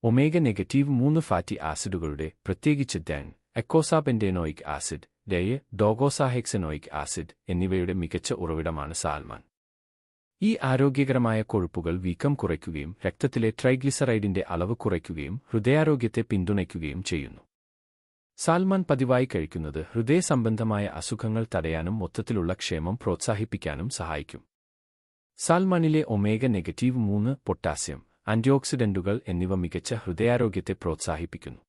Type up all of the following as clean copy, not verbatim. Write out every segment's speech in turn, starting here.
ഒമേഗ-3 fatty ആസിഡുകളുടെ, പ്രത്യേകിച്ച് Dan, എക്കോസാപെന്റേനോയിക് acid, ഡയ്, ഡോഗോസാഹെക്സനോയിക് acid എന്നിവയുടെ മികച്ച ഉറവിടമാണ് സാൽമൺ. ഈ ആരോഗ്യകരമായ കൊഴുപ്പുകൾ വീക്കം കുറയ്ക്കുകയും രക്തത്തിലെ ട്രൈഗ്ലിസറൈഡിന്റെ അളവ് കുറയ്ക്കുകയും ഹൃദയാരോഗ്യത്തെ പിന്തുണയ്ക്കുകയും ചെയ്യുന്നു. സാൽമൺ പതിവായി കഴിക്കുന്നത് ഹൃദയസംബന്ധമായ അസുഖങ്ങൾ തടയാനും മൊത്തത്തിലുള്ള ക്ഷേമം പ്രോത്സാഹിപ്പിക്കാനും സഹായിക്കും. സാൽമണിലെ ഒമേഗ-3, പൊട്ടാസ്യം, ആന്റിയോക്സിഡന്റുകൾ എന്നിവ മികച്ച ഹൃദയാരോഗ്യത്തെ പ്രോത്സാഹിപ്പിക്കുന്നു.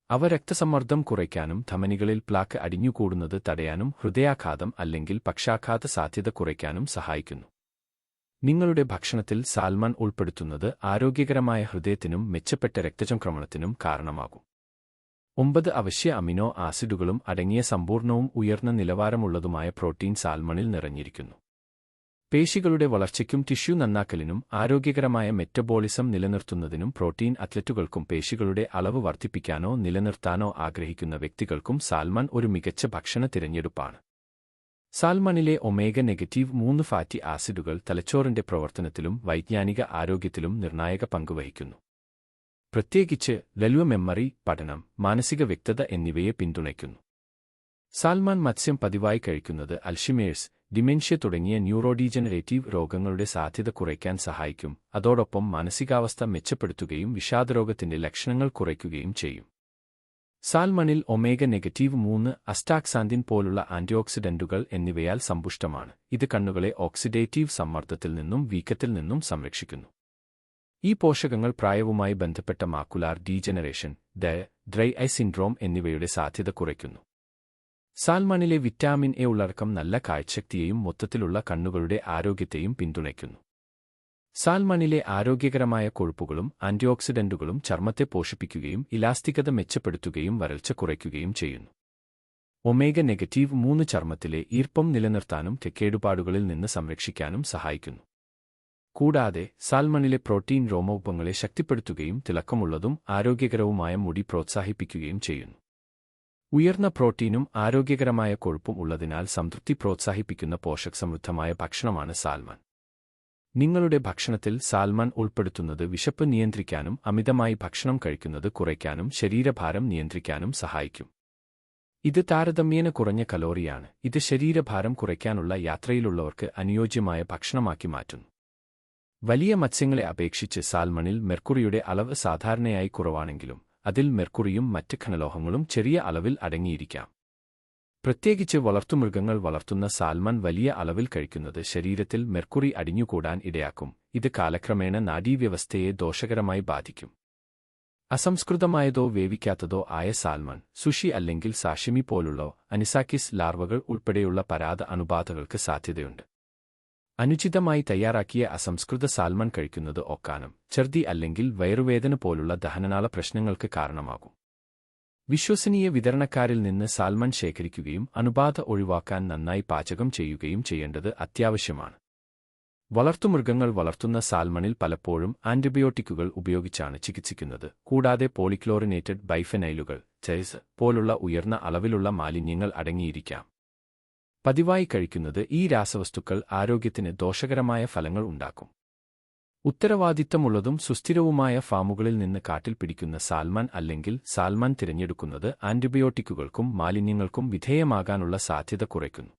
അവ രക്തസമ്മർദ്ദം കുറയ്ക്കാനും ധമനികളിൽ പ്ലാക്ക് അടിഞ്ഞുകൂടുന്നത് തടയാനും ഹൃദയാഘാതം അല്ലെങ്കിൽ പക്ഷാഘാത സാധ്യത കുറയ്ക്കാനും സഹായിക്കുന്നു. നിങ്ങളുടെ ഭക്ഷണത്തിൽ സാൽമൺ ഉൾപ്പെടുത്തുന്നത് ആരോഗ്യകരമായ ഹൃദയത്തിനും മെച്ചപ്പെട്ട രക്തചംക്രമണത്തിനും കാരണമാകും. 9 അവശ്യ അമിനോ ആസിഡുകളും അടങ്ങിയ സമ്പൂർണവും ഉയർന്ന നിലവാരമുള്ളതുമായ പ്രോട്ടീൻ സാൽമണിൽ നിറഞ്ഞിരിക്കുന്നു. പേശികളുടെ വളർച്ചയ്ക്കും ടിഷ്യൂ നന്നാക്കലിനും ആരോഗ്യകരമായ മെറ്റബോളിസം നിലനിർത്തുന്നതിനും പ്രോട്ടീൻ അത്ലറ്റുകൾക്കും പേശികളുടെ അളവ് വർദ്ധിപ്പിക്കാനോ നിലനിർത്താനോ ആഗ്രഹിക്കുന്ന വ്യക്തികൾക്കും സാൽമൺ ഒരു മികച്ച ഭക്ഷണ തിരഞ്ഞെടുപ്പാണ്. സാൽമണിലെ ഒമേഗ-3 ഫാറ്റി ആസിഡുകൾ തലച്ചോറിന്റെ പ്രവർത്തനത്തിലും വൈജ്ഞാനിക ആരോഗ്യത്തിലും നിർണായക പങ്കുവഹിക്കുന്നു. പ്രത്യേകിച്ച് മെമ്മറി, പഠനം, മാനസിക വ്യക്തത എന്നിവയെ പിന്തുണയ്ക്കുന്നു. സാൽമൺ മത്സ്യം പതിവായി കഴിക്കുന്നത് അൽഷിമേഴ്സ്, ഡിമെൻഷ്യ തുടങ്ങിയ ന്യൂറോഡീജനറേറ്റീവ് രോഗങ്ങളുടെ സാധ്യത കുറയ്ക്കാൻ സഹായിക്കും. അതോടൊപ്പം മാനസികാവസ്ഥ മെച്ചപ്പെടുത്തുകയും വിഷാദരോഗത്തിന്റെ ലക്ഷണങ്ങൾ കുറയ്ക്കുകയും ചെയ്യും. സാൽമണിൽ ഒമേഗ-3 അസ്റ്റാക്സാന്തിൻ പോലുള്ള ആന്റിയോക്സിഡന്റുകൾ എന്നിവയാൽ സമ്പുഷ്ടമാണ്. ഇത് കണ്ണുകളെ ഓക്സിഡേറ്റീവ് സമ്മർദ്ദത്തിൽ നിന്നും വീക്കത്തിൽ നിന്നും സംരക്ഷിക്കുന്നു. ഈ പോഷകങ്ങൾ പ്രായവുമായി ബന്ധപ്പെട്ട macular degeneration, dry eye syndrome എന്നിവയുടെ സാധ്യത കുറയ്ക്കുന്നു. സാൽമണിലെ വിറ്റാമിൻ എ ഉള്ളടക്കം നല്ല കാഴ്ചശക്തിയെയും മൊത്തത്തിലുള്ള കണ്ണുകളുടെ ആരോഗ്യത്തെയും പിന്തുണയ്ക്കുന്നു. സാൽമണിലെ ആരോഗ്യകരമായ കൊഴുപ്പുകളും ആന്റിയോക്സിഡന്റുകളും ചർമ്മത്തെ പോഷിപ്പിക്കുകയും ഇലാസ്തികത മെച്ചപ്പെടുത്തുകയും വരൾച്ച കുറയ്ക്കുകയും ചെയ്യുന്നു. ഒമേഗ-3 ചർമ്മത്തിലെ ഈർപ്പം നിലനിർത്താനും കേടുപാടുകളിൽ നിന്ന് സംരക്ഷിക്കാനും സഹായിക്കുന്നു. കൂടാതെ സാൽമണിലെ പ്രോട്ടീൻ രോമകൂപങ്ങളെ ശക്തിപ്പെടുത്തുകയും തിളക്കമുള്ളതും ആരോഗ്യകരവുമായ മുടി പ്രോത്സാഹിപ്പിക്കുകയും ചെയ്യുന്നു. ഉയർന്ന പ്രോട്ടീനും ആരോഗ്യകരമായ കൊഴുപ്പും ഉള്ളതിനാൽ സംതൃപ്തി പ്രോത്സാഹിപ്പിക്കുന്ന പോഷകസമൃദ്ധമായ ഭക്ഷണമാണ് സാൽമൺ. നിങ്ങളുടെ ഭക്ഷണത്തിൽ സാൽമൺ ഉൾപ്പെടുത്തുന്നത് വിശപ്പ് നിയന്ത്രിക്കാനും അമിതമായി ഭക്ഷണം കഴിക്കുന്നത് കുറയ്ക്കാനും ശരീരഭാരം നിയന്ത്രിക്കാനും സഹായിക്കും. ഇത് താരതമ്യേന കുറഞ്ഞ കലോറിയാണ്. ഇത് ശരീരഭാരം കുറയ്ക്കാനുള്ള യാത്രയിലുള്ളവർക്ക് അനുയോജ്യമായ ഭക്ഷണമാക്കി മാറ്റുന്നു. വലിയ മത്സ്യങ്ങളെ അപേക്ഷിച്ച് സാൽമണിൽ മെർക്കുറിയുടെ അളവ് സാധാരണയായി കുറവാണെങ്കിലും അതിൽ മെർക്കുറിയും മറ്റ് ഖനലോഹങ്ങളും ചെറിയ അളവിൽ അടങ്ങിയിരിക്കാം. പ്രത്യേകിച്ച് വളർത്തുമൃഗങ്ങൾ വളർത്തുന്ന സാൽമൺ വലിയ അളവിൽ കഴിക്കുന്നത് ശരീരത്തിൽ മെർക്കുറി അടിഞ്ഞുകൂടാൻ ഇടയാക്കും. ഇത് കാലക്രമേണ നാഡീവ്യവസ്ഥയെ ദോഷകരമായി ബാധിക്കും. അസംസ്കൃതമായതോ വേവിക്കാത്തതോ ആയ സാൽമൺ, സുഷി അല്ലെങ്കിൽ സാഷിമി പോലുള്ള അനിസാക്കിസ് ലാർവകൾ ഉൾപ്പെടെയുള്ള പരാത അണുബാധകൾക്ക് സാധ്യതയുണ്ട്. അനുചിതമായി തയ്യാറാക്കിയ അസംസ്കൃത സാൽമൺ കഴിക്കുന്നത് ഓക്കാനം, ഛർദി അല്ലെങ്കിൽ വയറുവേദന പോലുള്ള ദഹനനാള പ്രശ്നങ്ങൾക്ക് കാരണമാകും. വിശ്വസനീയ വിതരണക്കാരിൽ നിന്ന് സാൽമൺ ശേഖരിക്കുകയും അണുബാധ ഒഴിവാക്കാൻ നന്നായി പാചകം ചെയ്യുകയും ചെയ്യേണ്ടത് അത്യാവശ്യമാണ്. വളർത്തുമൃഗങ്ങൾ വളർത്തുന്ന സാൽമണിൽ പലപ്പോഴും ആന്റിബയോട്ടിക്കുകൾ ഉപയോഗിച്ചാണ് ചികിത്സിക്കുന്നത്. കൂടാതെ പോളിക്ലോറിനേറ്റഡ് ബൈഫെനൈലുകൾ, പോലുള്ള ഉയർന്ന അളവിലുള്ള മാലിന്യങ്ങൾ അടങ്ങിയിരിക്കാം. പതിവായി കഴിക്കുന്നത് ഈ രാസവസ്തുക്കൾ ആരോഗ്യത്തിന് ദോഷകരമായ ഫലങ്ങൾ ഉണ്ടാക്കും. ഉത്തരവാദിത്തമുള്ളതും സുസ്ഥിരവുമായ ഫാമുകളിൽ നിന്ന് കാട്ടിൽ പിടിക്കുന്ന സാൽമൺ അല്ലെങ്കിൽ സാൽമൺ തിരഞ്ഞെടുക്കുന്നത് ആന്റിബയോട്ടിക്കുകൾക്കും മാലിന്യങ്ങൾക്കും വിധേയമാകാനുള്ള സാധ്യത കുറയ്ക്കുന്നു.